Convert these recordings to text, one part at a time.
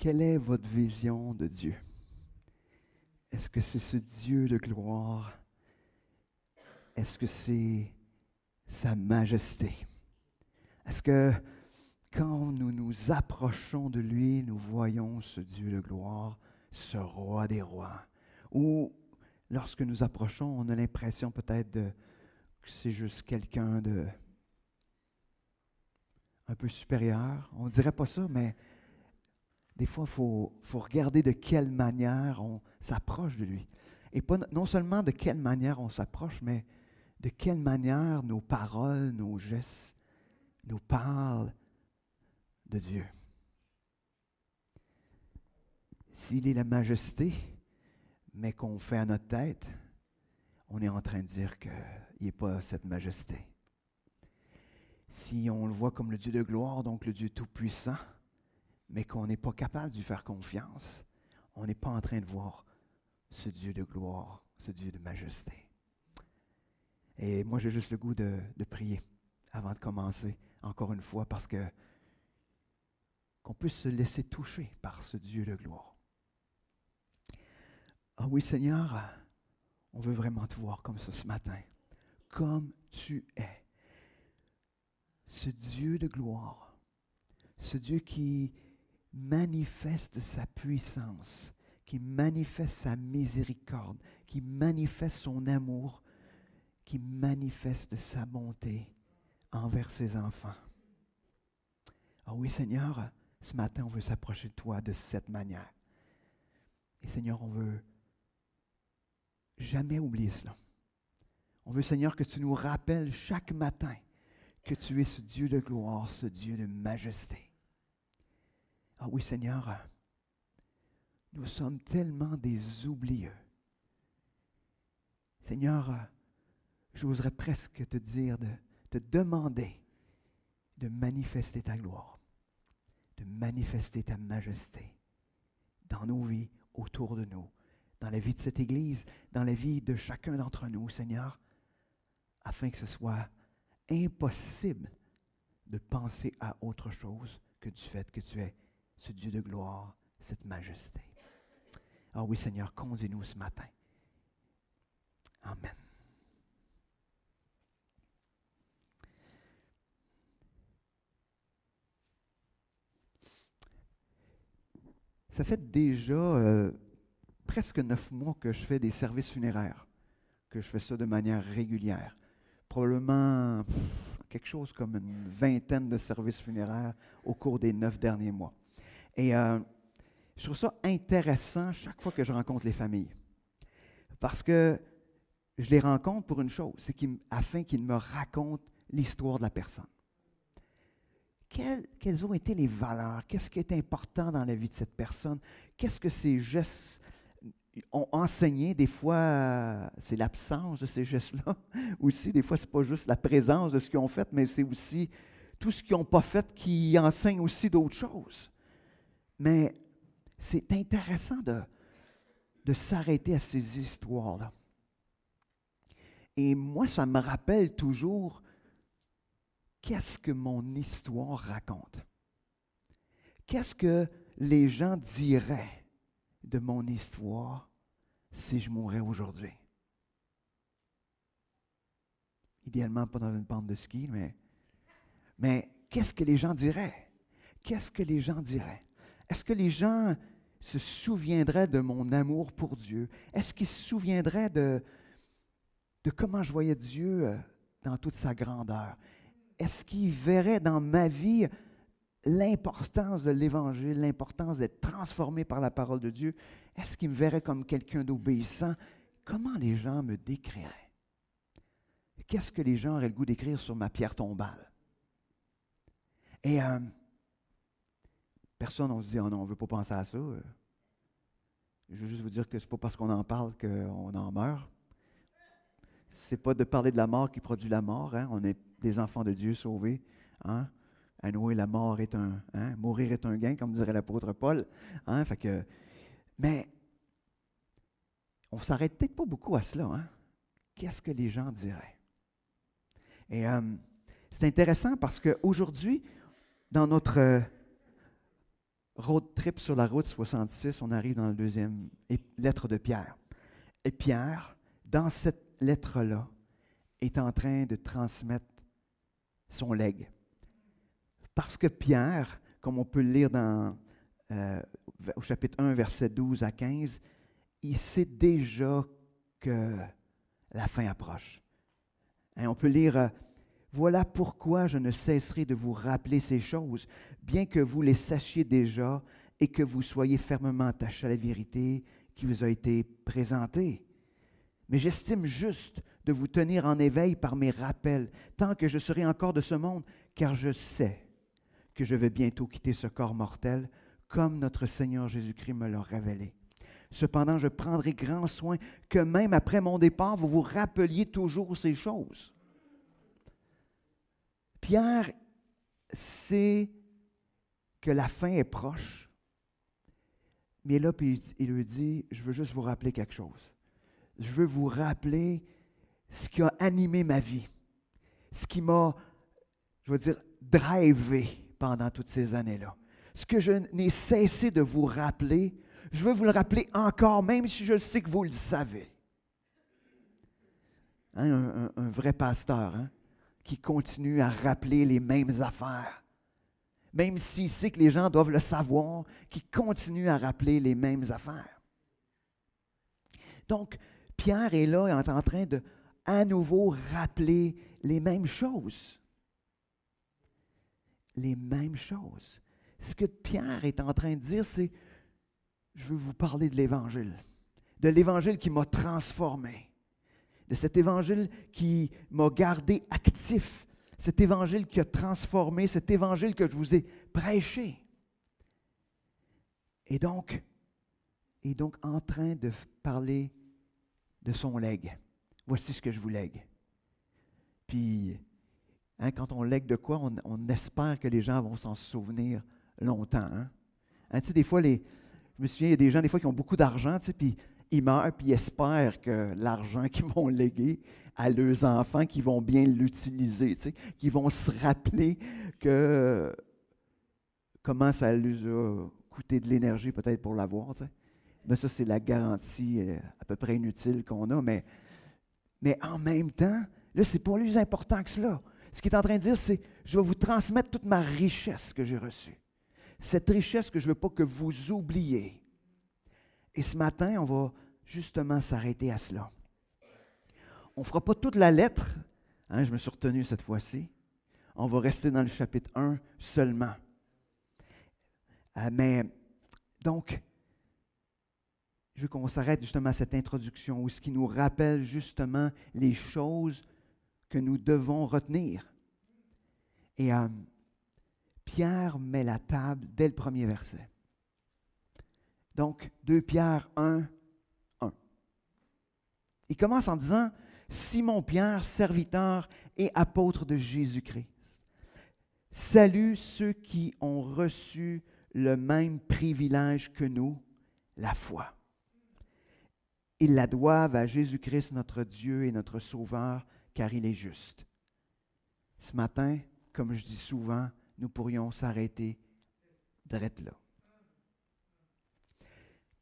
Quelle est votre vision de Dieu? Est-ce que c'est ce Dieu de gloire? Est-ce que c'est sa majesté? Est-ce que quand nous nous approchons de lui, nous voyons ce Dieu de gloire, ce roi des rois? Ou lorsque nous approchons, on a l'impression peut-être que c'est juste quelqu'un de un peu supérieur. On ne dirait pas ça, mais des fois, il faut regarder de quelle manière on s'approche de lui. Et pas, non seulement de quelle manière on s'approche, mais de quelle manière nos paroles, nos gestes nous parlent de Dieu. S'il est la majesté, mais qu'on fait à notre tête, on est en train de dire qu'il n'est pas cette majesté. Si on le voit comme le Dieu de gloire, donc le Dieu tout-puissant, mais qu'on n'est pas capable de lui faire confiance, on n'est pas en train de voir ce Dieu de gloire, ce Dieu de majesté. Et moi, j'ai juste le goût de prier avant de commencer, encore une fois, parce que qu'on puisse se laisser toucher par ce Dieu de gloire. Ah oui, Seigneur, on veut vraiment te voir comme ça ce matin, comme tu es. Ce Dieu de gloire, ce Dieu qui manifeste sa puissance, qui manifeste sa miséricorde, qui manifeste son amour, qui manifeste sa bonté envers ses enfants. Ah oui, Seigneur, ce matin, on veut s'approcher de toi de cette manière. Et Seigneur, on veut jamais oublier cela. On veut, Seigneur, que tu nous rappelles chaque matin que tu es ce Dieu de gloire, ce Dieu de majesté. Ah oui, Seigneur, nous sommes tellement des oublieux. Seigneur, j'oserais presque te dire, de te demander de manifester ta gloire, de manifester ta majesté dans nos vies, autour de nous, dans la vie de cette Église, dans la vie de chacun d'entre nous, Seigneur, afin que ce soit impossible de penser à autre chose que du fait que tu es ce Dieu de gloire, cette majesté. Ah oui, Seigneur, conduis-nous ce matin. Amen. Ça fait déjà presque 9 mois que je fais des services funéraires, que je fais ça de manière régulière. Probablement quelque chose comme une vingtaine de services funéraires au cours des 9 derniers mois. Et je trouve ça intéressant chaque fois que je rencontre les familles. Parce que je les rencontre pour une chose, c'est afin qu'ils me racontent l'histoire de la personne. Quelles ont été les valeurs? Qu'est-ce qui est important dans la vie de cette personne? Qu'est-ce que ces gestes ont enseigné? Des fois, c'est l'absence de ces gestes-là. Aussi, des fois, ce n'est pas juste la présence de ce qu'ils ont fait, mais c'est aussi tout ce qu'ils n'ont pas fait qui enseigne aussi d'autres choses. Mais c'est intéressant de s'arrêter à ces histoires-là. Et moi, ça me rappelle toujours qu'est-ce que mon histoire raconte. Qu'est-ce que les gens diraient de mon histoire si je mourais aujourd'hui? Idéalement, pas dans une pente de ski, mais qu'est-ce que les gens diraient? Qu'est-ce que les gens diraient? Est-ce que les gens se souviendraient de mon amour pour Dieu? Est-ce qu'ils se souviendraient de comment je voyais Dieu dans toute sa grandeur? Est-ce qu'ils verraient dans ma vie l'importance de l'Évangile, l'importance d'être transformé par la parole de Dieu? Est-ce qu'ils me verraient comme quelqu'un d'obéissant? Comment les gens me décriraient? Qu'est-ce que les gens auraient le goût d'écrire sur ma pierre tombale? Et personne, on se dit, oh non, on ne veut pas penser à ça. Je veux juste vous dire que ce n'est pas parce qu'on en parle qu'on en meurt. Ce n'est pas de parler de la mort qui produit la mort. Hein? On est des enfants de Dieu sauvés. Hein? À Noé, la mort est mourir est un gain, comme dirait l'apôtre Paul. Hein? Mais on ne s'arrête peut-être pas beaucoup à cela. Hein? Qu'est-ce que les gens diraient? Et c'est intéressant parce qu'aujourd'hui, dans notre road trip sur la route 66, on arrive dans la deuxième lettre de Pierre. Et Pierre, dans cette lettre-là, est en train de transmettre son legs. Parce que Pierre, comme on peut le lire au chapitre 1, versets 12 à 15, il sait déjà que la fin approche. Hein, on peut lire « Voilà pourquoi je ne cesserai de vous rappeler ces choses, bien que vous les sachiez déjà et que vous soyez fermement attachés à la vérité qui vous a été présentée. Mais j'estime juste de vous tenir en éveil par mes rappels, tant que je serai encore de ce monde, car je sais que je vais bientôt quitter ce corps mortel, comme notre Seigneur Jésus-Christ me l'a révélé. Cependant, je prendrai grand soin que même après mon départ, vous vous rappeliez toujours ces choses. » Pierre sait que la fin est proche, mais là, il lui dit, je veux juste vous rappeler quelque chose. Je veux vous rappeler ce qui a animé ma vie, ce qui m'a, je veux dire, drivé pendant toutes ces années-là. Ce que je n'ai cessé de vous rappeler, je veux vous le rappeler encore, même si je sais que vous le savez. Hein, un vrai pasteur, hein, qui continue à rappeler les mêmes affaires. Même s'il sait que les gens doivent le savoir, qui continue à rappeler les mêmes affaires. Donc, Pierre est là et est en train de, à nouveau, rappeler les mêmes choses. Les mêmes choses. Ce que Pierre est en train de dire, c'est, je veux vous parler de l'Évangile qui m'a transformé, de cet Évangile qui m'a gardé actif, cet Évangile qui a transformé, cet Évangile que je vous ai prêché. Et donc en train de parler de son legs. Voici ce que je vous lègue. Puis, hein, quand on lègue de quoi, on espère que les gens vont s'en souvenir longtemps. Hein? Hein, tu sais, des fois, je me souviens, il y a des gens, des fois, qui ont beaucoup d'argent, tu sais, puis ils meurent, puis ils espèrent que l'argent qu'ils vont léguer à leurs enfants, qu'ils vont bien l'utiliser, tu sais, qu'ils vont se rappeler comment ça leur a coûté de l'énergie peut-être pour l'avoir, tu sais. Mais ça, c'est la garantie à peu près inutile qu'on a, mais en même temps, là, c'est pas plus important que cela. Ce qu'il est en train de dire, c'est, je vais vous transmettre toute ma richesse que j'ai reçue. Cette richesse que je ne veux pas que vous oubliez. Et ce matin, on va justement s'arrêter à cela. On ne fera pas toute la lettre, hein, je me suis retenu cette fois-ci. On va rester dans le chapitre 1 seulement. Mais donc, je veux qu'on s'arrête justement à cette introduction, où ce qui nous rappelle justement les choses que nous devons retenir. Et Pierre met la table dès le premier verset. Donc, 2 Pierre 1, 1. Il commence en disant, « Simon Pierre, serviteur et apôtre de Jésus-Christ, salue ceux qui ont reçu le même privilège que nous, la foi. Ils la doivent à Jésus-Christ, notre Dieu et notre Sauveur, car il est juste. » Ce matin, comme je dis souvent, nous pourrions s'arrêter direct là.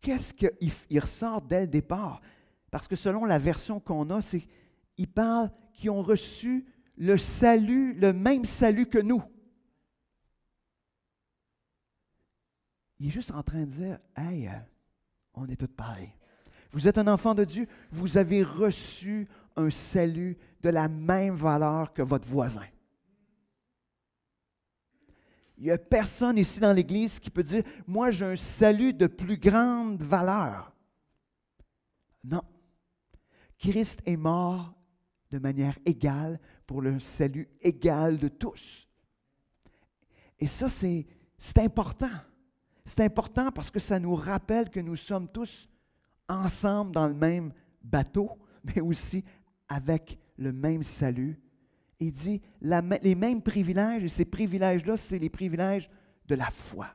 Qu'est-ce qu'il ressort dès le départ? Parce que selon la version qu'on a, c'est qu'il parle qui ont reçu le salut, le même salut que nous. Il est juste en train de dire, « Hey, on est tous pareils. Vous êtes un enfant de Dieu, vous avez reçu un salut de la même valeur que votre voisin. » Il n'y a personne ici dans l'Église qui peut dire, « Moi, j'ai un salut de plus grande valeur. » Non. Christ est mort de manière égale pour le salut égal de tous. Et ça, c'est important. C'est important parce que ça nous rappelle que nous sommes tous ensemble dans le même bateau, mais aussi avec le même salut. Il dit les mêmes privilèges, et ces privilèges-là, c'est les privilèges de la foi.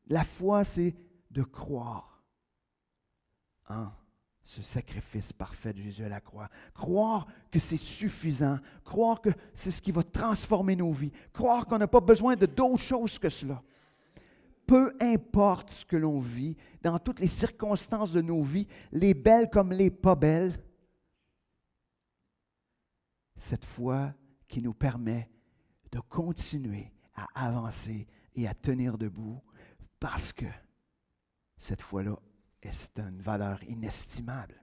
La foi, c'est de croire en ce sacrifice parfait de Jésus à la croix. Croire que c'est suffisant. Croire que c'est ce qui va transformer nos vies. Croire qu'on n'a pas besoin de d'autres choses que cela. peu importe ce que l'on vit, dans toutes les circonstances de nos vies, les belles comme les pas belles, cette foi qui nous permet de continuer à avancer et à tenir debout, parce que cette foi-là, c'est une valeur inestimable.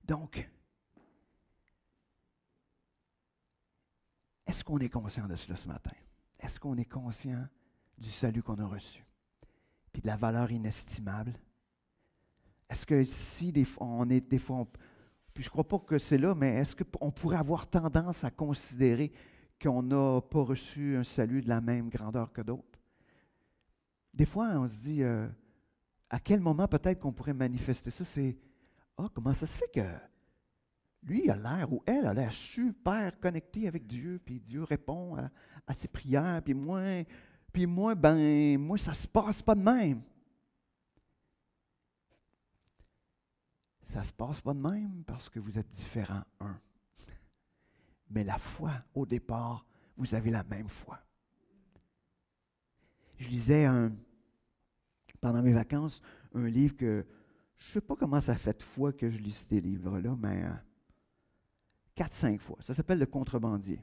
Donc, est-ce qu'on est conscient de cela ce matin? Est-ce qu'on est conscient du salut qu'on a reçu? Puis de la valeur inestimable? Est-ce que si des fois, puis je ne crois pas que c'est là, mais est-ce qu'on pourrait avoir tendance à considérer qu'on n'a pas reçu un salut de la même grandeur que d'autres? Des fois, on se dit, à quel moment peut-être qu'on pourrait manifester ça? C'est, comment ça se fait que lui a l'air, ou elle a l'air super connecté avec Dieu, puis Dieu répond à ses prières, puis moi, ça se passe pas de même. Ça se passe pas de même parce que vous êtes différents, Mais la foi, au départ, vous avez la même foi. Je lisais pendant mes vacances un livre que, je ne sais pas comment ça fait de fois que je lis ces livres-là, mais 4-5 fois. Ça s'appelle Le Contrebandier.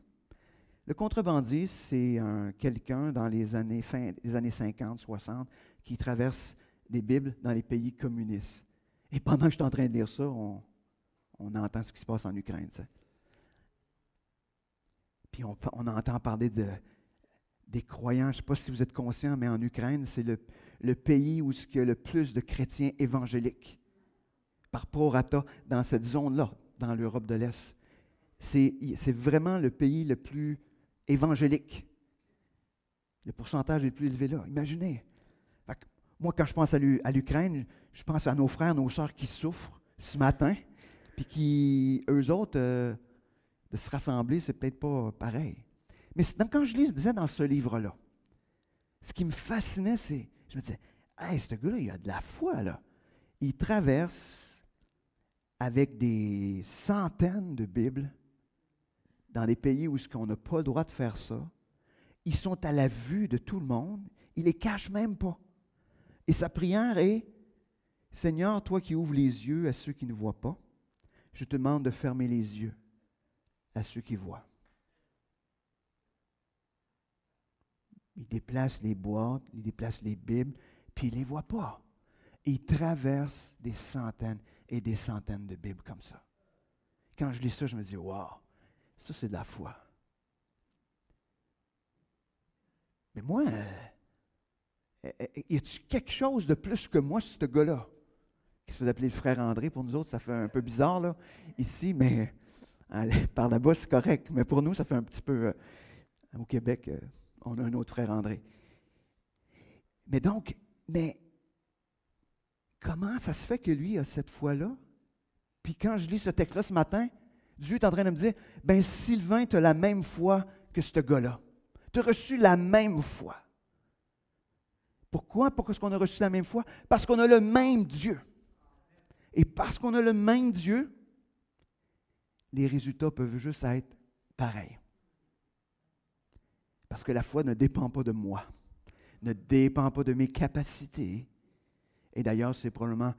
Le contrebandier, c'est quelqu'un dans les années 50, 60, qui traverse des Bibles dans les pays communistes. Et pendant que je suis en train de lire ça, on entend ce qui se passe en Ukraine. Tu sais. Puis on entend parler des croyants. Je ne sais pas si vous êtes conscients, mais en Ukraine, c'est le pays où il y a le plus de chrétiens évangéliques par prorata dans cette zone-là, dans l'Europe de l'Est. C'est vraiment le pays le plus évangélique. Le pourcentage est le plus élevé là. Imaginez. Fait que moi, quand je pense à l'Ukraine, je pense à nos frères, nos sœurs qui souffrent ce matin, puis qui, eux autres, de se rassembler, c'est peut-être pas pareil. Mais quand je lisais dans ce livre-là, ce qui me fascinait, c'est, je me disais, hey, ce gars-là, il a de la foi, là. Il traverse avec des centaines de Bibles dans des pays où on n'a pas le droit de faire ça. Ils sont à la vue de tout le monde. Il ne les cache même pas. Et sa prière est, Seigneur, toi qui ouvres les yeux à ceux qui ne voient pas, je te demande de fermer les yeux à ceux qui voient. Il déplace les boîtes, il déplace les Bibles, puis il ne les voit pas. Et il traverse des centaines et des centaines de Bibles comme ça. Quand je lis ça, je me dis, wow, ça c'est de la foi. Mais moi, y a-t-il quelque chose de plus que moi, ce gars-là, qui se fait appeler le frère André? Pour nous autres, ça fait un peu bizarre, là, ici, mais par là-bas, c'est correct. Mais pour nous, ça fait un petit peu... au Québec, on a un autre frère André. Mais comment ça se fait que lui a cette foi-là? Puis quand je lis ce texte-là ce matin, Dieu est en train de me dire, ben Sylvain, tu as la même foi que ce gars-là. Tu as reçu la même foi. Pourquoi? Pourquoi est-ce qu'on a reçu la même foi? Parce qu'on a le même Dieu. Et parce qu'on a le même Dieu, les résultats peuvent juste être pareils. Parce que la foi ne dépend pas de moi, ne dépend pas de mes capacités. Et d'ailleurs, c'est probablement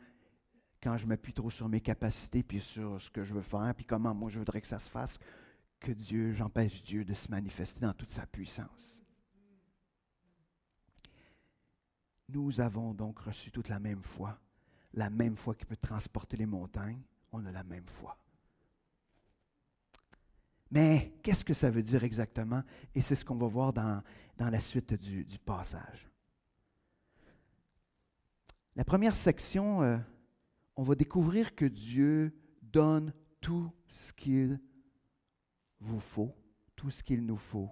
quand je m'appuie trop sur mes capacités, puis sur ce que je veux faire, puis comment moi je voudrais que ça se fasse, que j'empêche Dieu de se manifester dans toute sa puissance. Nous avons donc reçu toute la même foi qui peut transporter les montagnes. On a la même foi. Mais qu'est-ce que ça veut dire exactement? Et c'est ce qu'on va voir dans la suite du passage. La première section, on va découvrir que Dieu donne tout ce qu'il vous faut, tout ce qu'il nous faut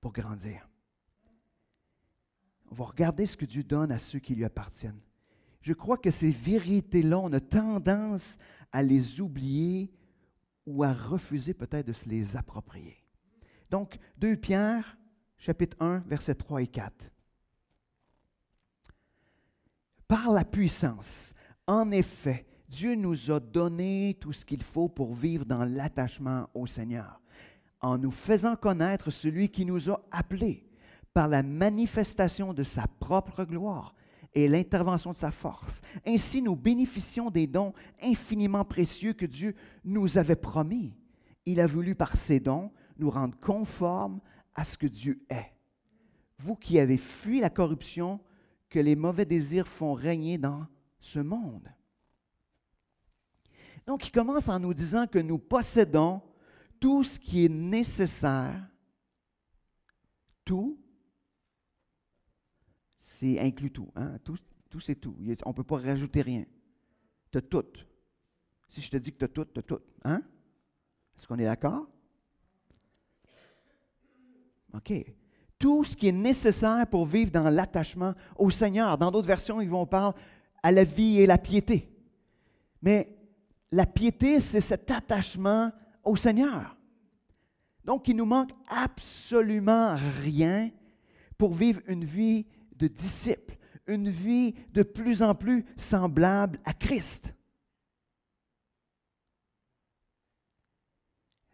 pour grandir. On va regarder ce que Dieu donne à ceux qui lui appartiennent. Je crois que ces vérités-là, on a tendance à les oublier ou à refuser peut-être de se les approprier. Donc, 2 Pierre, chapitre 1, versets 3 et 4. Par la puissance, en effet, Dieu nous a donné tout ce qu'il faut pour vivre dans l'attachement au Seigneur, en nous faisant connaître celui qui nous a appelés par la manifestation de sa propre gloire et l'intervention de sa force. Ainsi, nous bénéficions des dons infiniment précieux que Dieu nous avait promis. Il a voulu, par ces dons, nous rendre conformes à ce que Dieu est. Vous qui avez fui la corruption que les mauvais désirs font régner dans ce monde. Donc, il commence en nous disant que nous possédons tout ce qui est nécessaire. Tout, c'est inclut tout. Hein? Tout, c'est tout. On ne peut pas rajouter rien. Tu as tout. Si je te dis que tu as tout, tu as tout. Hein? Est-ce qu'on est d'accord? OK. Tout ce qui est nécessaire pour vivre dans l'attachement au Seigneur. Dans d'autres versions, ils vont parler à la vie et la piété. Mais la piété, c'est cet attachement au Seigneur. Donc, il nous manque absolument rien pour vivre une vie de disciple, une vie de plus en plus semblable à Christ.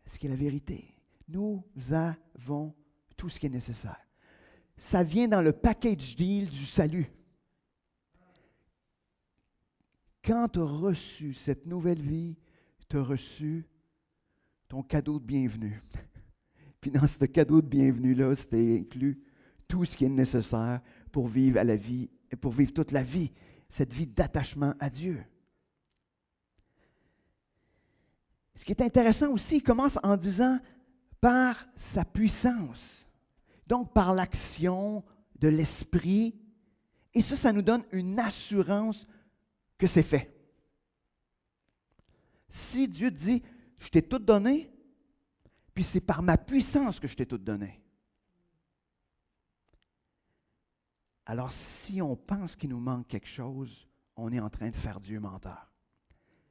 Ce qui est la vérité. Nous avons tout ce qui est nécessaire. Ça vient dans le package deal du salut. Quand tu as reçu cette nouvelle vie, tu as reçu ton cadeau de bienvenue. Puis dans ce cadeau de bienvenue-là, c'était inclus tout ce qui est nécessaire pour vivre à la vie, et pour vivre toute la vie, cette vie d'attachement à Dieu. Ce qui est intéressant aussi, il commence en disant par sa puissance, donc par l'action de l'Esprit, et ça nous donne une assurance que c'est fait. Si Dieu dit, je t'ai tout donné, puis c'est par ma puissance que je t'ai tout donné. Alors, si on pense qu'il nous manque quelque chose, on est en train de faire Dieu menteur.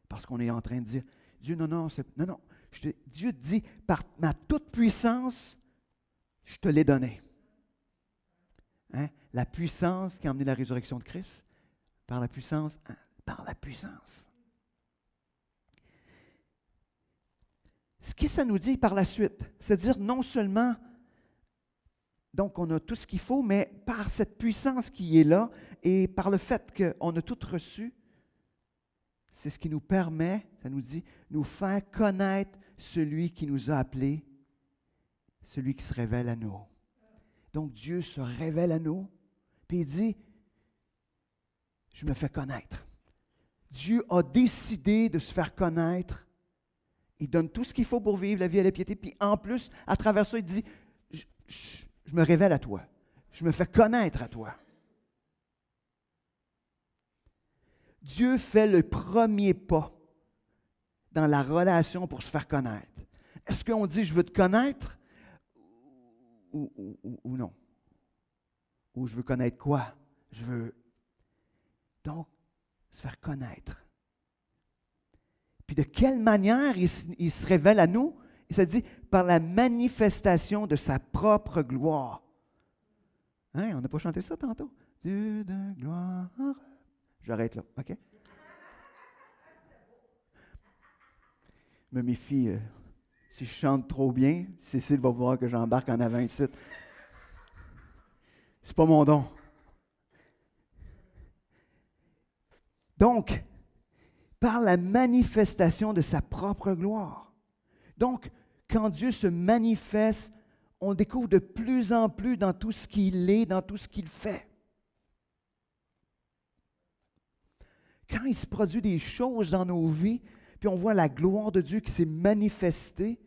Parce qu'on est en train de dire, Dieu, non, Dieu dit, par ma toute puissance, je te l'ai donné. Hein? La puissance qui a amené la résurrection de Christ, par la puissance. Ce que ça nous dit par la suite, c'est-à-dire non seulement, donc on a tout ce qu'il faut, mais par cette puissance qui est là et par le fait qu'on a tout reçu, c'est ce qui nous permet, ça nous dit, nous faire connaître celui qui nous a appelés, celui qui se révèle à nous. Donc Dieu se révèle à nous, puis il dit, je me fais connaître. Dieu a décidé de se faire connaître. Il donne tout ce qu'il faut pour vivre la vie à la piété. Puis en plus, à travers ça, il dit, je me révèle à toi. Je me fais connaître à toi. Dieu fait le premier pas dans la relation pour se faire connaître. Est-ce qu'on dit, je veux te connaître ou non? Ou je veux connaître quoi? Je veux donc se faire connaître. Puis de quelle manière il se révèle à nous? Il se dit par la manifestation de sa propre gloire. Hein? On n'a pas chanté ça tantôt? Dieu de gloire. J'arrête là, OK? Je me méfie. Si je chante trop bien, Cécile va voir que j'embarque en avant ici. C'est pas mon don. Donc, par la manifestation de sa propre gloire. Donc, quand Dieu se manifeste, on découvre de plus en plus dans tout ce qu'il est, dans tout ce qu'il fait. Quand il se produit des choses dans nos vies, puis on voit la gloire de Dieu qui s'est manifestée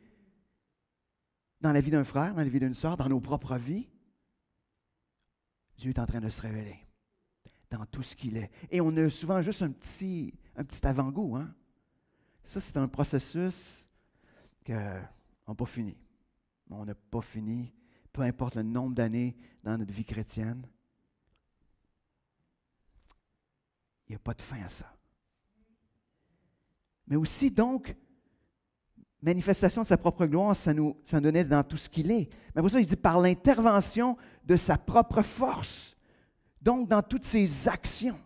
dans la vie d'un frère, dans la vie d'une sœur, dans nos propres vies, Dieu est en train de se révéler dans tout ce qu'il est. Et on a souvent juste un petit avant-goût. Hein? Ça, c'est un processus qu'on n'a pas fini. On n'a pas fini, peu importe le nombre d'années dans notre vie chrétienne. Il n'y a pas de fin à ça. Mais aussi, donc, manifestation de sa propre gloire, ça nous donnait dans tout ce qu'il est. Mais pour ça, il dit par l'intervention de sa propre force. Donc, dans toutes ses actions.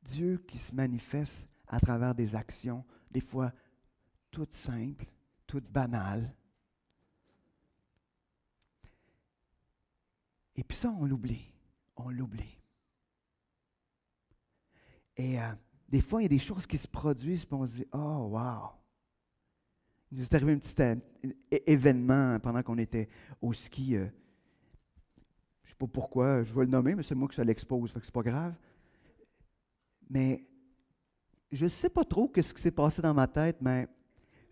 Dieu qui se manifeste à travers des actions, des fois toutes simples, toutes banales. Et puis ça, on l'oublie. On l'oublie. Et des fois, il y a des choses qui se produisent, puis on se dit, « Oh, wow! » Il nous est arrivé un petit événement pendant qu'on était au ski. Je ne sais pas pourquoi, je vais le nommer, mais c'est moi que ça l'expose, fait que c'est pas grave. Mais je ne sais pas trop ce qui s'est passé dans ma tête, mais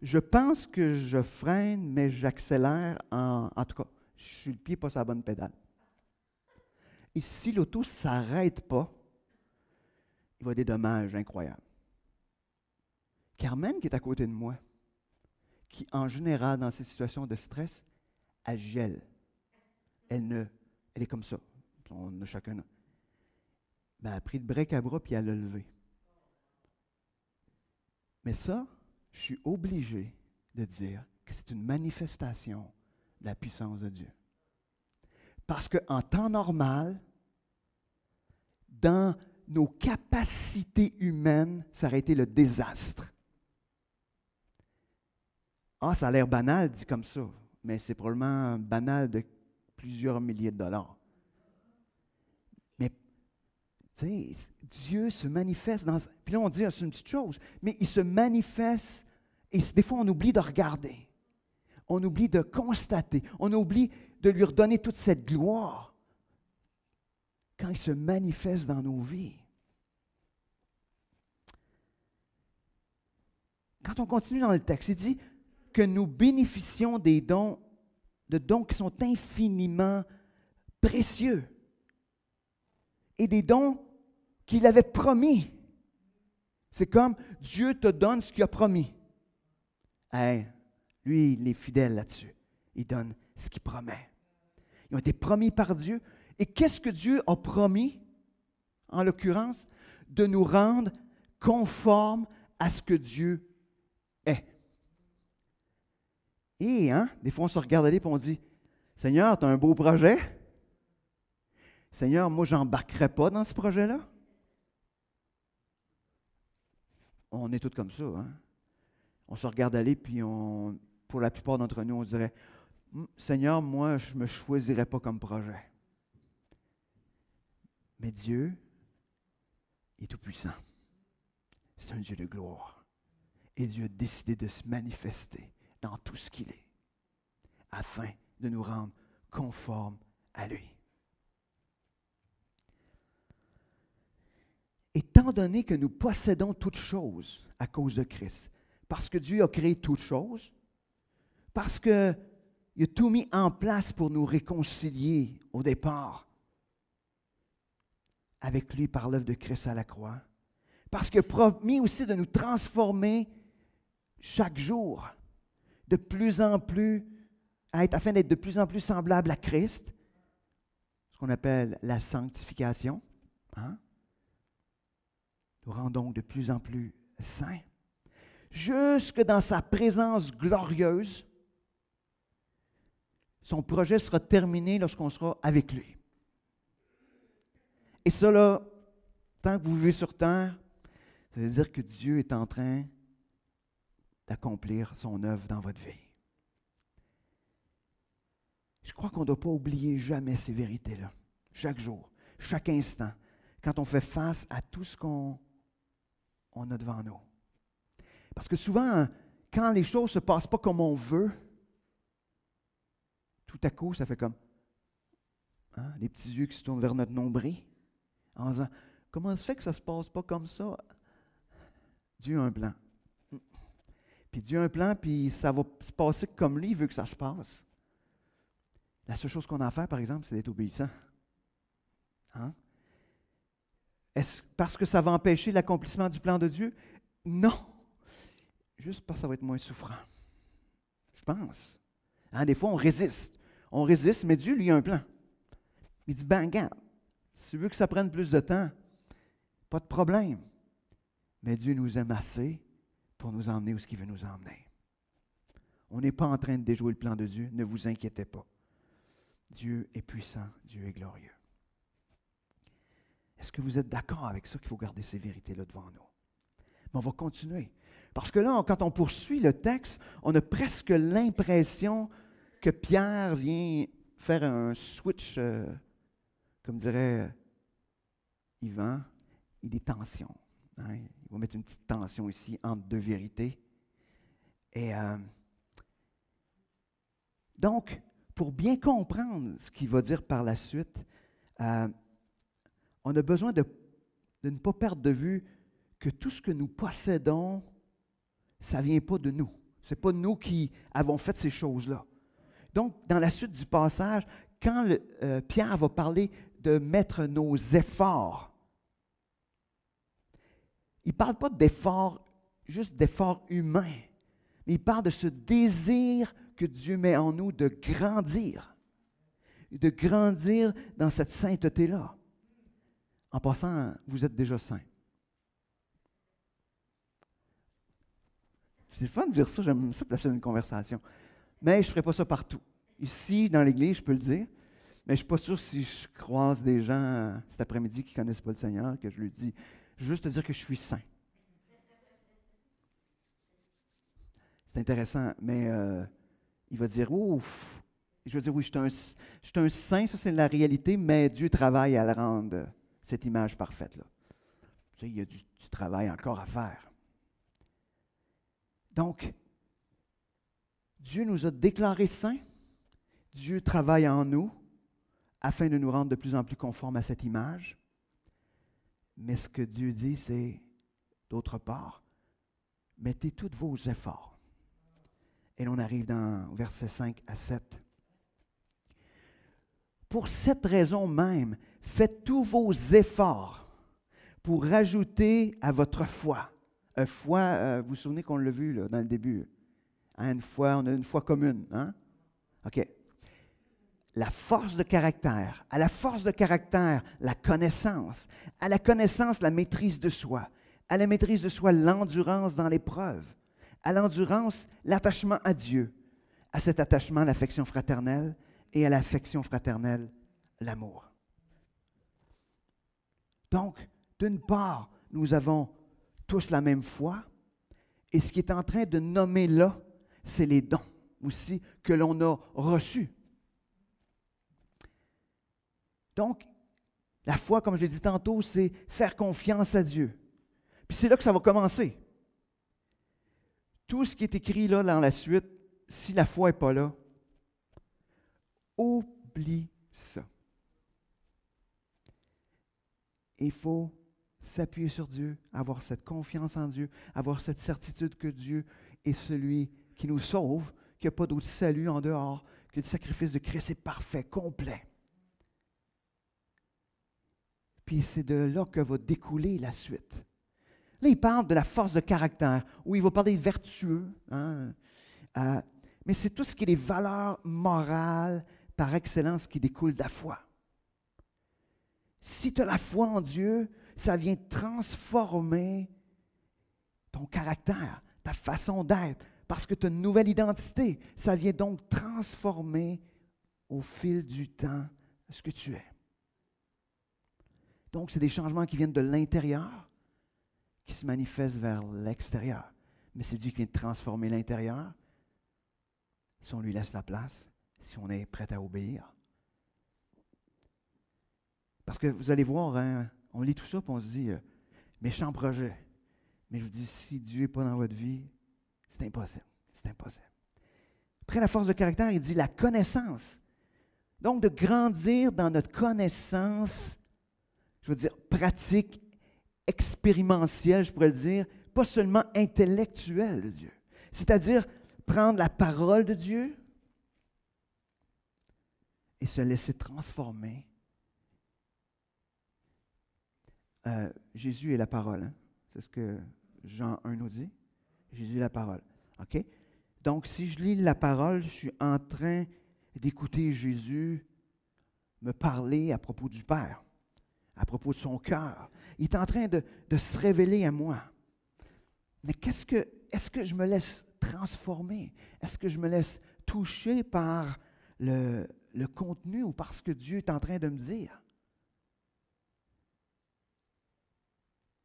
je pense que je freine, mais j'accélère. En tout cas, je suis le pied pas sur la bonne pédale. Et si l'auto ne s'arrête pas, il va y avoir des dommages incroyables. Carmen, qui est à côté de moi, qui en général, dans ces situations de stress, elle gèle. Elle est comme ça. On a chacun. Ben, elle a pris le break à bras puis elle l'a levé. Mais ça, je suis obligé de dire que c'est une manifestation de la puissance de Dieu. Parce qu'en temps normal, dans nos capacités humaines, ça aurait été le désastre. Ah, ça a l'air banal, dit comme ça, mais c'est probablement banal de plusieurs milliers de dollars. Mais, tu sais, Dieu se manifeste dans... Puis là, on dit, c'est une petite chose, mais il se manifeste, et des fois, on oublie de regarder. On oublie de constater. On oublie de lui redonner toute cette gloire quand il se manifeste dans nos vies. Quand on continue dans le texte, il dit que nous bénéficions des dons, de dons qui sont infiniment précieux et des dons qu'il avait promis. C'est comme Dieu te donne ce qu'il a promis. Hey, lui, il est fidèle là-dessus. Il donne ce qu'il promet. Ils ont été promis par Dieu. Et qu'est-ce que Dieu a promis, en l'occurrence? De nous rendre conformes à ce que Dieu est. Et, des fois, on se regarde aller et on dit, « Seigneur, tu as un beau projet. Seigneur, moi, je n'embarquerai pas dans ce projet-là. » On est tous comme ça, On se regarde aller, puis pour la plupart d'entre nous, on dirait, « Seigneur, moi, je ne me choisirais pas comme projet. » Mais Dieu est tout-puissant. C'est un Dieu de gloire. Et Dieu a décidé de se manifester dans tout ce qu'il est, afin de nous rendre conformes à lui. Étant donné que nous possédons toutes choses à cause de Christ, parce que Dieu a créé toutes choses, parce qu'il a tout mis en place pour nous réconcilier au départ avec lui par l'œuvre de Christ à la croix, parce qu'il a promis aussi de nous transformer chaque jour de plus en plus, afin d'être de plus en plus semblable à Christ, ce qu'on appelle la sanctification. Nous rendons donc de plus en plus saints, jusque dans sa présence glorieuse. Son projet sera terminé lorsqu'on sera avec lui. Et ça, là, tant que vous vivez sur terre, ça veut dire que Dieu est en train d'accomplir son œuvre dans votre vie. Je crois qu'on ne doit pas oublier jamais ces vérités-là, chaque jour, chaque instant, quand on fait face à tout ce qu'on a devant nous. Parce que souvent, quand les choses ne se passent pas comme on veut, tout à coup, ça fait comme les petits yeux qui se tournent vers notre nombril, en disant, comment ça se fait que ça ne se passe pas comme ça? Dieu a un plan. Puis Dieu a un plan, puis ça va se passer comme lui veut que ça se passe. La seule chose qu'on a à faire, par exemple, c'est d'être obéissant. Est-ce parce que ça va empêcher l'accomplissement du plan de Dieu? Non. Juste parce que ça va être moins souffrant. Je pense. Des fois, on résiste. On résiste, mais Dieu, lui, a un plan. Il dit, regarde, si tu veux que ça prenne plus de temps, pas de problème. Mais Dieu nous aime assez pour nous emmener où il veut nous emmener. On n'est pas en train de déjouer le plan de Dieu, ne vous inquiétez pas. Dieu est puissant, Dieu est glorieux. Est-ce que vous êtes d'accord avec ça qu'il faut garder ces vérités-là devant nous? Mais on va continuer. Parce que là, quand on poursuit le texte, on a presque l'impression que Pierre vient faire un switch comme dirait Yvan, il y a des tensions. Hein? Il va mettre une petite tension ici entre deux vérités. Et donc, pour bien comprendre ce qu'il va dire par la suite, on a besoin de ne pas perdre de vue que tout ce que nous possédons, ça ne vient pas de nous. Ce n'est pas nous qui avons fait ces choses-là. Donc, dans la suite du passage, quand Pierre va parler de mettre nos efforts, il ne parle pas d'efforts, juste d'efforts humains, mais il parle de ce désir que Dieu met en nous de grandir dans cette sainteté-là. En passant, vous êtes déjà saints. C'est fun de dire ça, j'aime ça placer une conversation. Mais je ne ferai pas ça partout. Ici, dans l'Église, je peux le dire, mais je ne suis pas sûr si je croise des gens cet après-midi qui ne connaissent pas le Seigneur, que je lui dis, je veux juste te dire que je suis saint. C'est intéressant, mais il va dire, ouf, je vais dire, oui, je suis un saint, ça c'est la réalité, mais Dieu travaille à le rendre cette image parfaite-là. Tu sais, il y a du travail encore à faire. Donc, Dieu nous a déclarés saints, Dieu travaille en nous afin de nous rendre de plus en plus conformes à cette image. Mais ce que Dieu dit, c'est, d'autre part, mettez tous vos efforts. Et l'on arrive dans versets 5 à 7. Pour cette raison même, faites tous vos efforts pour rajouter à votre foi. Foi, vous vous souvenez qu'on l'a vu là, dans le début. Hein, on a une foi commune. Hein? OK. La force de caractère. À la force de caractère, la connaissance. À la connaissance, la maîtrise de soi. À la maîtrise de soi, l'endurance dans l'épreuve. À l'endurance, l'attachement à Dieu. À cet attachement, l'affection fraternelle. Et à l'affection fraternelle, l'amour. Donc, d'une part, nous avons tous la même foi. Et ce qui est en train de nommer là, c'est les dons aussi que l'on a reçus. Donc, la foi, comme je l'ai dit tantôt, c'est faire confiance à Dieu. Puis c'est là que ça va commencer. Tout ce qui est écrit là dans la suite, si la foi n'est pas là, oublie ça. Il faut s'appuyer sur Dieu, avoir cette confiance en Dieu, avoir cette certitude que Dieu est celui qui nous sauve, qu'il n'y a pas d'autre salut en dehors, que le sacrifice de Christ est parfait, complet. Puis c'est de là que va découler la suite. Là, il parle de la force de caractère, où il va parler vertueux, hein, mais c'est tout ce qui est les valeurs morales par excellence qui découlent de la foi. Si tu as la foi en Dieu, ça vient transformer ton caractère, ta façon d'être, parce que tu as une nouvelle identité. Ça vient donc transformer au fil du temps ce que tu es. Donc, c'est des changements qui viennent de l'intérieur, qui se manifestent vers l'extérieur. Mais c'est Dieu qui vient de transformer l'intérieur. Si on lui laisse la place, si on est prêt à obéir. Parce que vous allez voir, hein, on lit tout ça et on se dit, méchant projet. Mais je vous dis, si Dieu n'est pas dans votre vie, c'est impossible. C'est impossible. Après la force de caractère, il dit la connaissance. Donc, de grandir dans notre connaissance, je veux dire, pratique, expérimentielle, je pourrais le dire, pas seulement intellectuelle de Dieu. C'est-à-dire prendre la parole de Dieu et se laisser transformer. Jésus est la parole. Hein? C'est ce que Jean 1 nous dit. Jésus est la parole. OK? Donc, si je lis la parole, je suis en train d'écouter Jésus me parler à propos du Père, à propos de son cœur. Il est en train de se révéler à moi. Mais est-ce que je me laisse transformer? Est-ce que je me laisse toucher par le contenu ou par ce que Dieu est en train de me dire?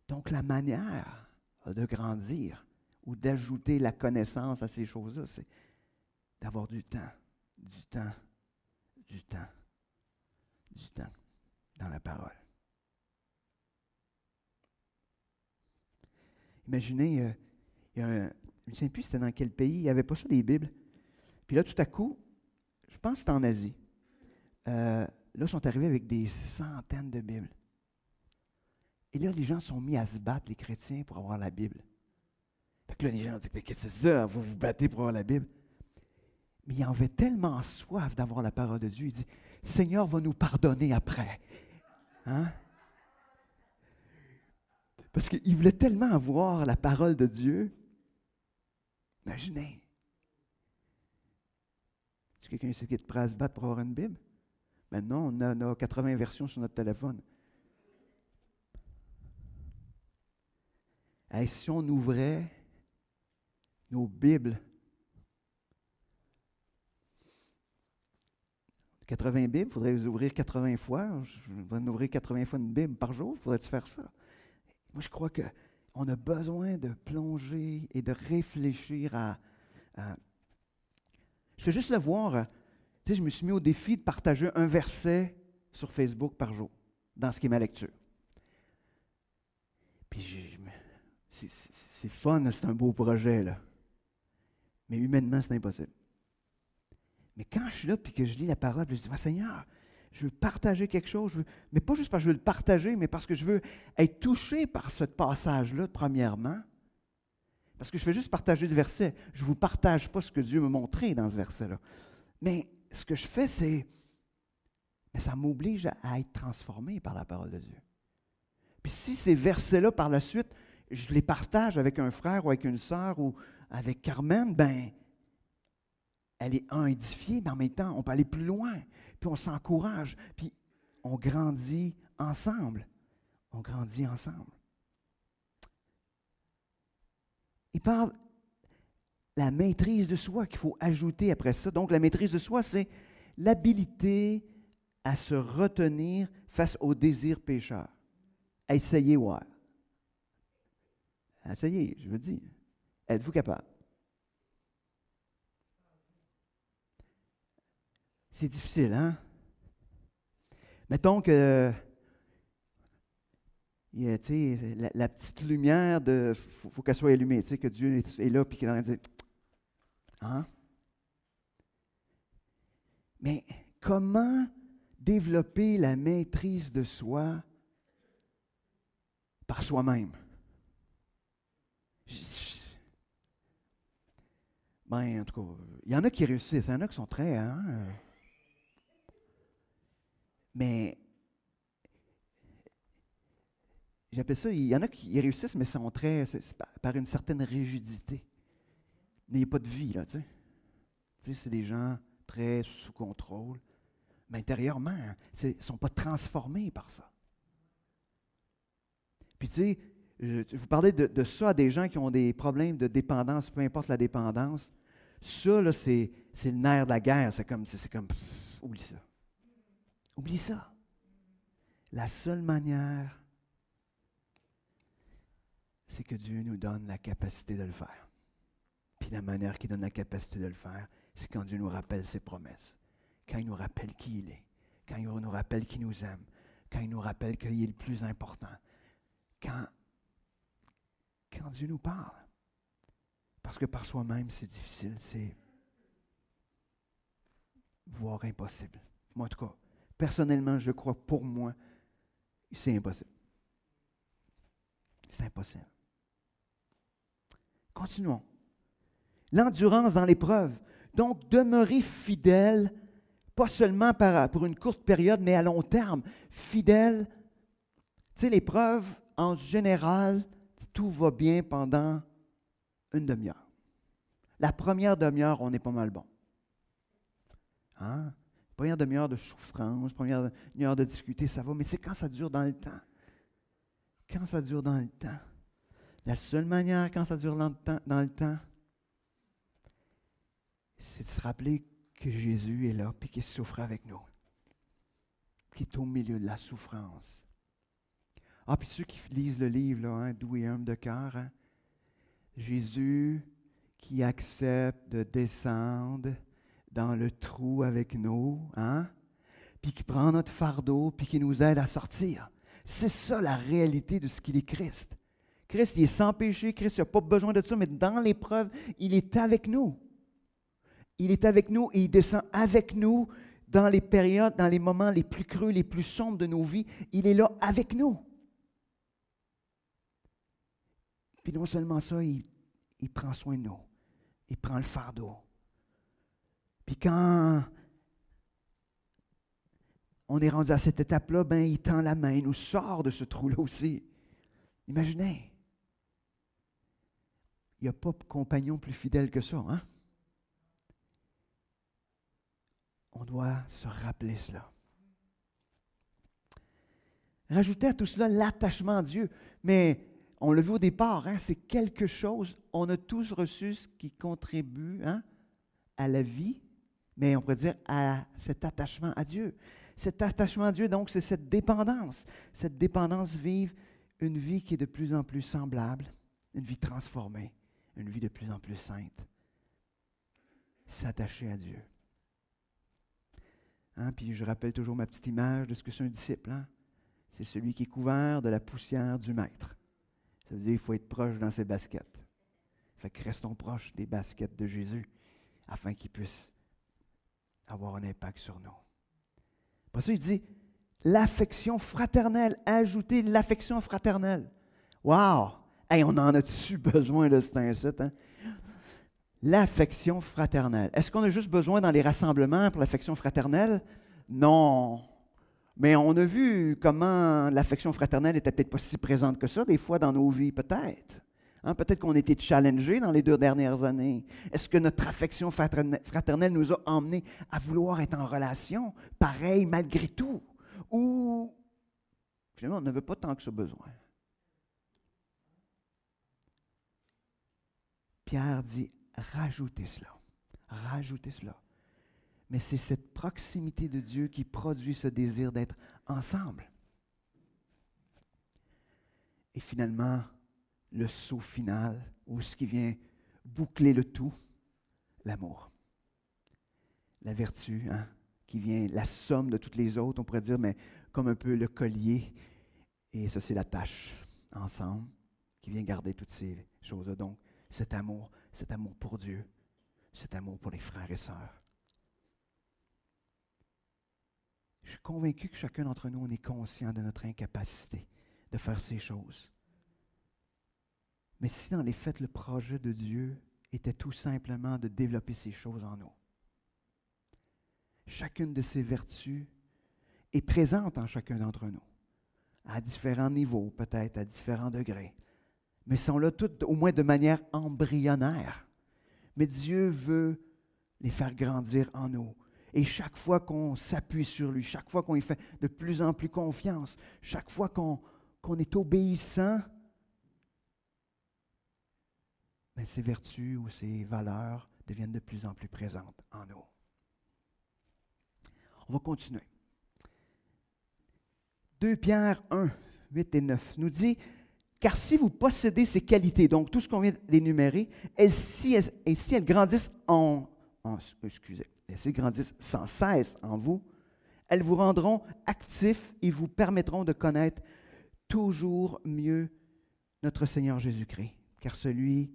Donc, la manière de grandir ou d'ajouter la connaissance à ces choses-là, c'est d'avoir du temps, dans la parole. Imaginez, je ne me souviens plus c'était dans quel pays, il n'y avait pas ça des Bibles. Puis là, tout à coup, je pense que c'était en Asie. Là, ils sont arrivés avec des centaines de Bibles. Et là, les gens sont mis à se battre, les chrétiens, pour avoir la Bible. Fait que là, les gens disent, mais qu'est-ce que c'est ça, vous vous battez pour avoir la Bible? Mais il en avait tellement soif d'avoir la parole de Dieu, il dit, Seigneur va nous pardonner après. Hein? Parce qu'il voulait tellement avoir la parole de Dieu. Imaginez. Est-ce que quelqu'un ici qui est prêt à se battre pour avoir une Bible? Maintenant, on a 80 versions sur notre téléphone. Hey, si on ouvrait nos Bibles, 80 Bibles, il faudrait les ouvrir 80 fois. Je voudrais en ouvrir 80 fois une Bible par jour. Faudrait-tu faire ça? Moi, je crois qu'on a besoin de plonger et de réfléchir à. Je fais juste le voir. Tu sais, je me suis mis au défi de partager un verset sur Facebook par jour, dans ce qui est ma lecture. Puis, c'est fun, c'est un beau projet, là. Mais humainement, c'est impossible. Mais quand je suis là et que je lis la parole, je dis, Seigneur, je veux partager quelque chose, mais pas juste parce que je veux le partager, mais parce que je veux être touché par ce passage-là, premièrement. Parce que je fais juste partager le verset. Je ne vous partage pas ce que Dieu m'a montré dans ce verset-là. Mais ce que je fais, mais ça m'oblige à être transformé par la parole de Dieu. Puis si ces versets-là, par la suite, je les partage avec un frère ou avec une sœur ou avec Carmen, elle est édifiée, mais en même temps, on peut aller plus loin. Puis on s'encourage. Puis on grandit ensemble. On grandit ensemble. Il parle de la maîtrise de soi qu'il faut ajouter après ça. Donc la maîtrise de soi, c'est l'habilité à se retenir face aux désirs pécheurs. Essayez, ouais. Essayez, je veux dire. Êtes-vous capable? C'est difficile, hein? Mettons que la petite lumière, faut qu'elle soit allumée, que Dieu est là et qu'il est en train de dire, hein? Mais comment développer la maîtrise de soi par soi-même? En tout cas, il y en a qui réussissent, il y en a qui sont très, mais j'appelle ça, il y en a qui réussissent, mais sont très, c'est par une certaine rigidité. Il n'y a pas de vie, là, tu sais. Tu sais, c'est des gens très sous contrôle. Mais intérieurement, ils ne sont pas transformés par ça. Puis tu sais, vous parlez de ça à des gens qui ont des problèmes de dépendance, peu importe la dépendance. Ça, là, c'est le nerf de la guerre. C'est comme oublie ça. Oublie ça. La seule manière, c'est que Dieu nous donne la capacité de le faire. Puis la manière qu'il donne la capacité de le faire, c'est quand Dieu nous rappelle ses promesses. Quand il nous rappelle qui il est. Quand il nous rappelle qu'il nous aime. Quand il nous rappelle qu'il est le plus important. Quand Dieu nous parle. Parce que par soi-même, c'est difficile, c'est voire impossible. Moi, en tout cas, personnellement, je crois que pour moi, c'est impossible. C'est impossible. Continuons. L'endurance dans l'épreuve. Donc, demeurer fidèle, pas seulement pour une courte période, mais à long terme. Fidèle. Tu sais, l'épreuve, en général, tout va bien pendant une demi-heure. La première demi-heure, on est pas mal bon. Hein? Première demi-heure de souffrance, première demi-heure de difficulté, ça va, mais c'est quand ça dure dans le temps. Quand ça dure dans le temps. La seule manière, quand ça dure dans le temps, c'est de se rappeler que Jésus est là et qu'il souffre avec nous. Qui est au milieu de la souffrance. Ah, puis ceux qui lisent le livre, là, Doux et humble de cœur, Jésus qui accepte de descendre dans le trou avec nous, puis qui prend notre fardeau, puis qui nous aide à sortir. C'est ça la réalité de ce qu'il est Christ. Christ, il est sans péché, Christ n'a pas besoin de ça, mais dans l'épreuve, il est avec nous. Il est avec nous et il descend avec nous dans les périodes, dans les moments les plus creux, les plus sombres de nos vies. Il est là avec nous. Puis non seulement ça, il prend soin de nous. Il prend le fardeau. Puis quand on est rendu à cette étape-là, ben, il tend la main, il nous sort de ce trou-là aussi. Imaginez. Il n'y a pas de compagnon plus fidèle que ça, hein? On doit se rappeler cela. Rajouter à tout cela l'attachement à Dieu. Mais on l'a vu au départ, hein, c'est quelque chose, on a tous reçu ce qui contribue, hein, à la vie, mais on pourrait dire à cet attachement à Dieu. Cet attachement à Dieu, donc, c'est cette dépendance. Cette dépendance vive une vie qui est de plus en plus semblable, une vie transformée, une vie de plus en plus sainte. S'attacher à Dieu. Hein, puis je rappelle toujours ma petite image de ce que c'est un disciple. Hein? C'est celui qui est couvert de la poussière du maître. Ça veut dire qu'il faut être proche dans ses baskets. Fait que restons proches des baskets de Jésus afin qu'il puisse avoir un impact sur nous. Après ça, il dit l'affection fraternelle. Ajouter l'affection fraternelle. Wow! Hey, on en a-tu besoin de cet incite, hein? L'affection fraternelle. Est-ce qu'on a juste besoin dans les rassemblements pour l'affection fraternelle? Non. Mais on a vu comment l'affection fraternelle n'était peut-être pas si présente que ça, des fois dans nos vies, peut-être. Hein, peut-être qu'on a été challengés dans les 2 dernières années. Est-ce que notre affection fraternelle nous a emmenés à vouloir être en relation, pareil, malgré tout? Ou, finalement, on n'avait pas tant que ça besoin. Pierre dit, rajoutez cela. Rajoutez cela. Mais c'est cette proximité de Dieu qui produit ce désir d'être ensemble. Et finalement, le saut final, ou ce qui vient boucler le tout, l'amour. La vertu, hein, qui vient, la somme de toutes les autres, on pourrait dire, mais comme un peu le collier. Et ça, c'est la tâche ensemble qui vient garder toutes ces choses-là. Donc, cet amour pour Dieu, cet amour pour les frères et sœurs. Je suis convaincu que chacun d'entre nous, on est conscient de notre incapacité de faire ces choses. Mais si dans les faits, le projet de Dieu était tout simplement de développer ces choses en nous, chacune de ces vertus est présente en chacun d'entre nous, à différents niveaux, peut-être à différents degrés, mais sont là toutes au moins de manière embryonnaire. Mais Dieu veut les faire grandir en nous. Et chaque fois qu'on s'appuie sur lui, chaque fois qu'on lui fait de plus en plus confiance, chaque fois qu'on est obéissant, mais ces vertus ou ces valeurs deviennent de plus en plus présentes en nous. On va continuer. 2 Pierre 1, 8 et 9 nous dit « Car si vous possédez ces qualités, donc tout ce qu'on vient d'énumérer, et si elles grandissent s'ils grandissent sans cesse en vous, elles vous rendront actifs et vous permettront de connaître toujours mieux notre Seigneur Jésus-Christ. Car celui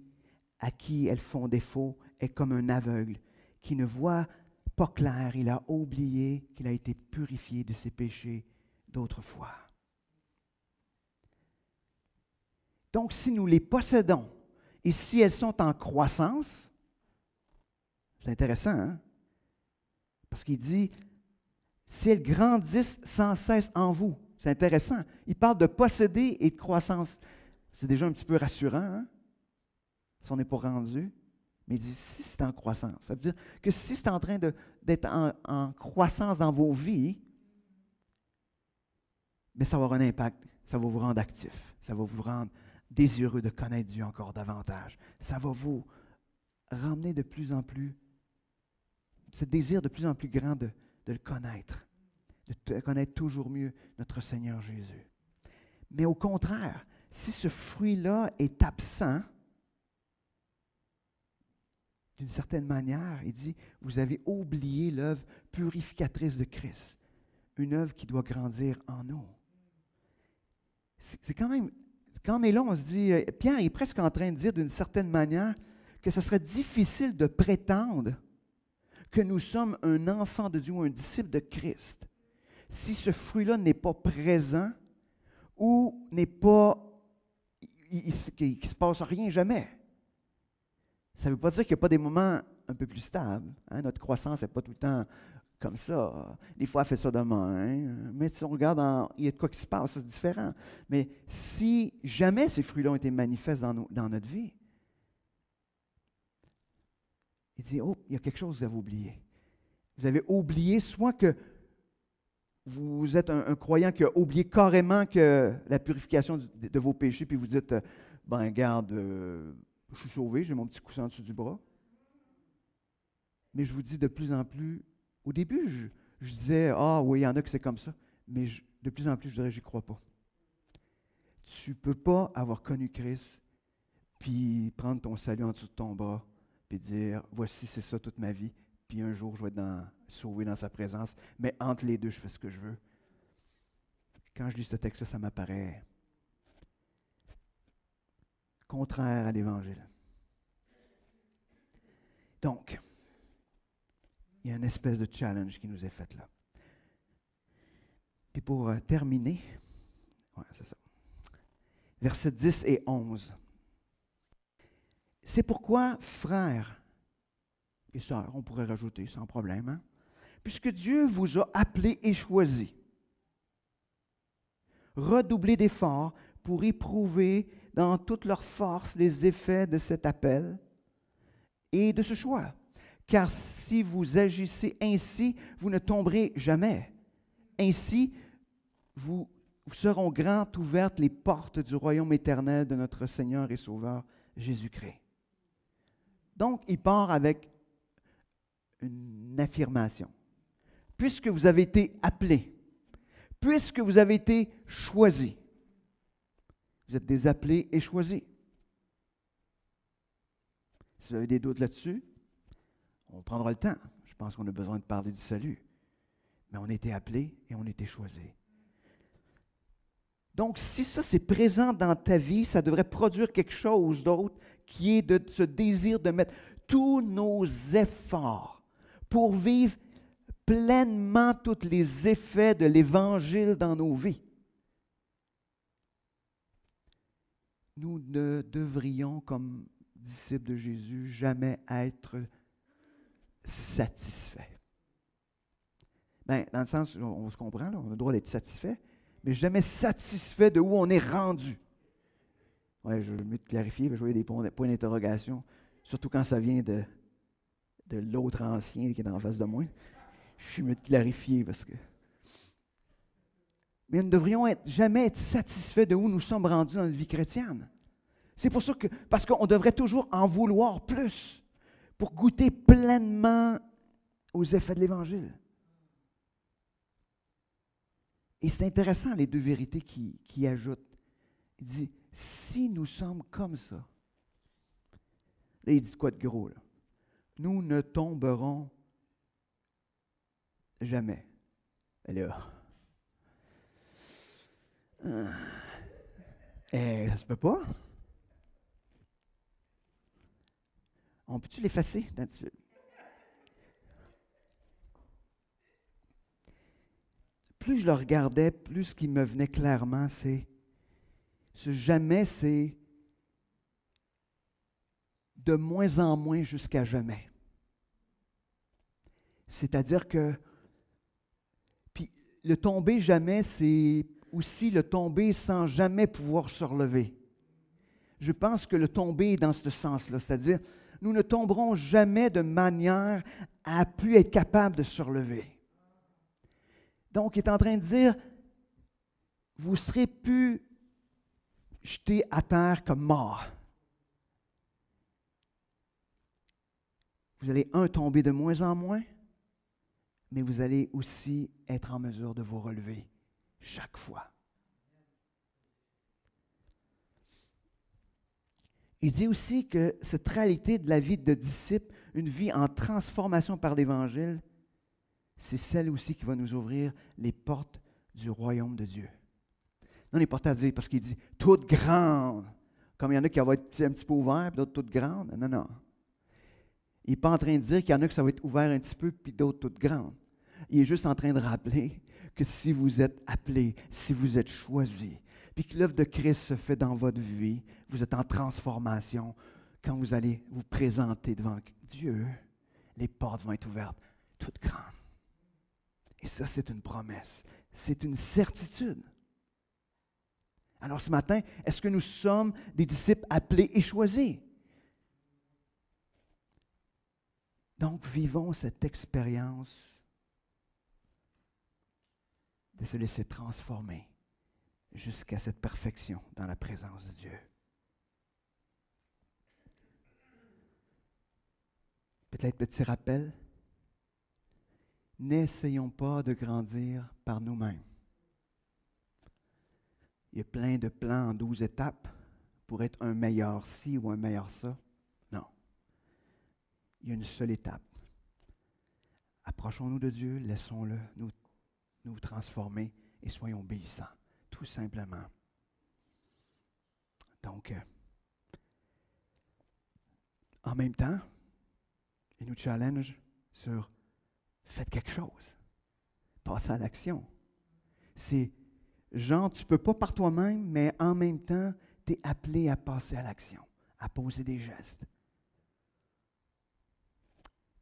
à qui elles font défaut est comme un aveugle qui ne voit pas clair. Il a oublié qu'il a été purifié de ses péchés d'autrefois. » Donc, si nous les possédons et si elles sont en croissance, c'est intéressant, hein? Parce qu'il dit, si elles grandissent sans cesse en vous, c'est intéressant. Il parle de posséder et de croissance. C'est déjà un petit peu rassurant, hein? Si on n'est pas rendu. Mais il dit, si c'est en croissance, ça veut dire que si c'est en train d'être en croissance dans vos vies, mais ça va avoir un impact. Ça va vous rendre actif. Ça va vous rendre désireux de connaître Dieu encore davantage. Ça va vous ramener de plus en plus, ce désir de plus en plus grand de le connaître, de connaître toujours mieux notre Seigneur Jésus. Mais au contraire, si ce fruit-là est absent, d'une certaine manière, il dit, vous avez oublié l'œuvre purificatrice de Christ. une œuvre qui doit grandir en nous. C'est quand même, quand on est là, on se dit, Pierre est presque en train de dire d'une certaine manière que ce serait difficile de prétendre que nous sommes un enfant de Dieu ou un disciple de Christ si ce fruit-là n'est pas présent ou n'est pas, qu'il ne se passe rien jamais. Ça ne veut pas dire qu'il n'y a pas des moments un peu plus stables. Hein? Notre croissance n'est pas tout le temps comme ça. Des fois, elle fait ça demain. Mais si on regarde, il y a de quoi qui se passe, c'est différent. Mais si jamais ces fruits-là ont été manifestes dans notre vie, il dit, oh, il y a quelque chose que vous avez oublié. Vous avez oublié soit que vous êtes un croyant qui a oublié carrément que la purification de vos péchés, puis vous dites, ben regarde, je suis sauvé, j'ai mon petit coussin en dessous du bras. Mais je vous dis de plus en plus, au début, je disais, ah oui, il y en a que c'est comme ça, mais de plus en plus, je dirais, j'y crois pas. Tu ne peux pas avoir connu Christ, puis prendre ton salut en dessous de ton bras, puis dire, voici, c'est ça toute ma vie, puis un jour, je vais être sauvé dans sa présence, mais entre les deux, je fais ce que je veux. Quand je lis ce texte-là, ça m'apparaît contraire à l'Évangile. Donc, il y a une espèce de challenge qui nous est fait là. Puis pour terminer, c'est ça. Versets 10 et 11. C'est pourquoi, frères et sœurs, on pourrait rajouter sans problème, hein? Puisque Dieu vous a appelés et choisis, redoublez d'efforts pour éprouver dans toute leur force les effets de cet appel et de ce choix. Car si vous agissez ainsi, vous ne tomberez jamais. Ainsi, vous seront grandes ouvertes les portes du royaume éternel de notre Seigneur et Sauveur Jésus-Christ. Donc, il part avec une affirmation. Puisque vous avez été appelés, puisque vous avez été choisis, vous êtes des appelés et choisis. Si vous avez des doutes là-dessus, on prendra le temps. Je pense qu'on a besoin de parler du salut. Mais on a été appelés et on a été choisis. Donc, si ça c'est présent dans ta vie, ça devrait produire quelque chose d'autre qui est de ce désir de mettre tous nos efforts pour vivre pleinement tous les effets de l'Évangile dans nos vies. Nous ne devrions, comme disciples de Jésus, jamais être satisfaits. Bien, dans le sens, on se comprend, là, on a le droit d'être satisfait, mais jamais satisfait de où on est rendu. Oui, je veux mieux te clarifier, je voyais des points d'interrogation, surtout quand ça vient de l'autre ancien qui est en face de moi. Je suis mieux de clarifier parce que... Mais nous ne devrions jamais être satisfaits de où nous sommes rendus dans notre vie chrétienne. C'est pour ça que, parce qu'on devrait toujours en vouloir plus pour goûter pleinement aux effets de l'Évangile. Et c'est intéressant, les deux vérités qui ajoutent. Il dit, si nous sommes comme ça, là, il dit quoi de gros, là? Nous ne tomberons jamais. Elle est là. Ça se peut pas. On peut-tu l'effacer un petit peu? Plus je le regardais, plus ce qui me venait clairement, c'est ce jamais, c'est de moins en moins jusqu'à jamais. C'est-à-dire que, puis le tomber jamais, c'est aussi le tomber sans jamais pouvoir se relever. Je pense que le tomber est dans ce sens-là, c'est-à-dire nous ne tomberons jamais de manière à plus être capable de se relever. Donc, il est en train de dire, vous ne serez plus jetés à terre comme morts. Vous allez, tomber de moins en moins, mais vous allez aussi être en mesure de vous relever chaque fois. Il dit aussi que cette réalité de la vie de disciple, une vie en transformation par l'Évangile, c'est celle aussi qui va nous ouvrir les portes du royaume de Dieu. On est porté à dire, parce qu'il dit « toute grande ». Comme il y en a qui vont être un petit peu ouverts, puis d'autres toutes grandes. Non, non. Il n'est pas en train de dire qu'il y en a qui ça va être ouvert un petit peu, puis d'autres toutes grandes. Il est juste en train de rappeler que si vous êtes appelé, si vous êtes choisi, puis que l'œuvre de Christ se fait dans votre vie, vous êtes en transformation, quand vous allez vous présenter devant Dieu, les portes vont être ouvertes, toutes grandes. Et ça, c'est une promesse. C'est une certitude. Alors ce matin, est-ce que nous sommes des disciples appelés et choisis? Donc, vivons cette expérience de se laisser transformer jusqu'à cette perfection dans la présence de Dieu. Peut-être petit rappel, n'essayons pas de grandir par nous-mêmes. Il y a plein de plans en 12 étapes pour être un meilleur ci ou un meilleur ça. Non. Il y a une seule étape. Approchons-nous de Dieu, laissons-le nous transformer et soyons obéissants, tout simplement. Donc, en même temps, il nous challenge sur faites quelque chose. Passez à l'action. C'est genre, tu ne peux pas par toi-même, mais en même temps, tu es appelé à passer à l'action, à poser des gestes.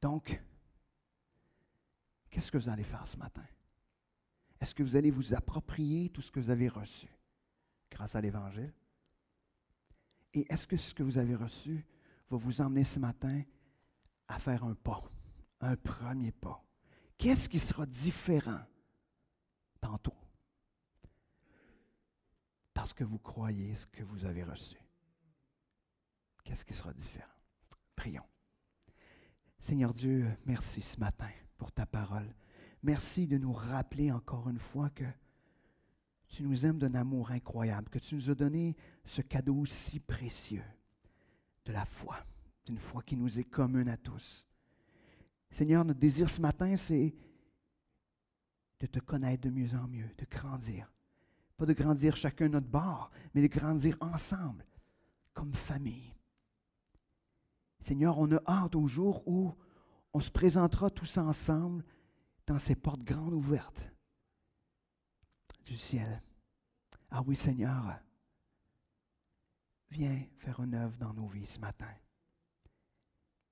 Donc, qu'est-ce que vous allez faire ce matin? Est-ce que vous allez vous approprier tout ce que vous avez reçu grâce à l'Évangile? Et est-ce que ce que vous avez reçu va vous emmener ce matin à faire un pas, un premier pas? Qu'est-ce qui sera différent tantôt? Parce que vous croyez ce que vous avez reçu. Qu'est-ce qui sera différent? Prions. Seigneur Dieu, merci ce matin pour ta parole. Merci de nous rappeler encore une fois que tu nous aimes d'un amour incroyable, que tu nous as donné ce cadeau si précieux de la foi, d'une foi qui nous est commune à tous. Seigneur, notre désir ce matin, c'est de te connaître de mieux en mieux, de grandir. Pas de grandir chacun notre bord, mais de grandir ensemble, comme famille. Seigneur, on a hâte au jour où on se présentera tous ensemble dans ces portes grandes ouvertes du ciel. Ah oui, Seigneur, viens faire une œuvre dans nos vies ce matin.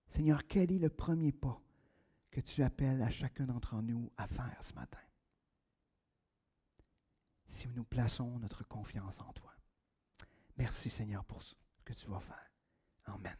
Seigneur, quel est le premier pas que tu appelles à chacun d'entre nous à faire ce matin? Si nous plaçons notre confiance en toi. Merci, Seigneur, pour ce que tu vas faire. Amen.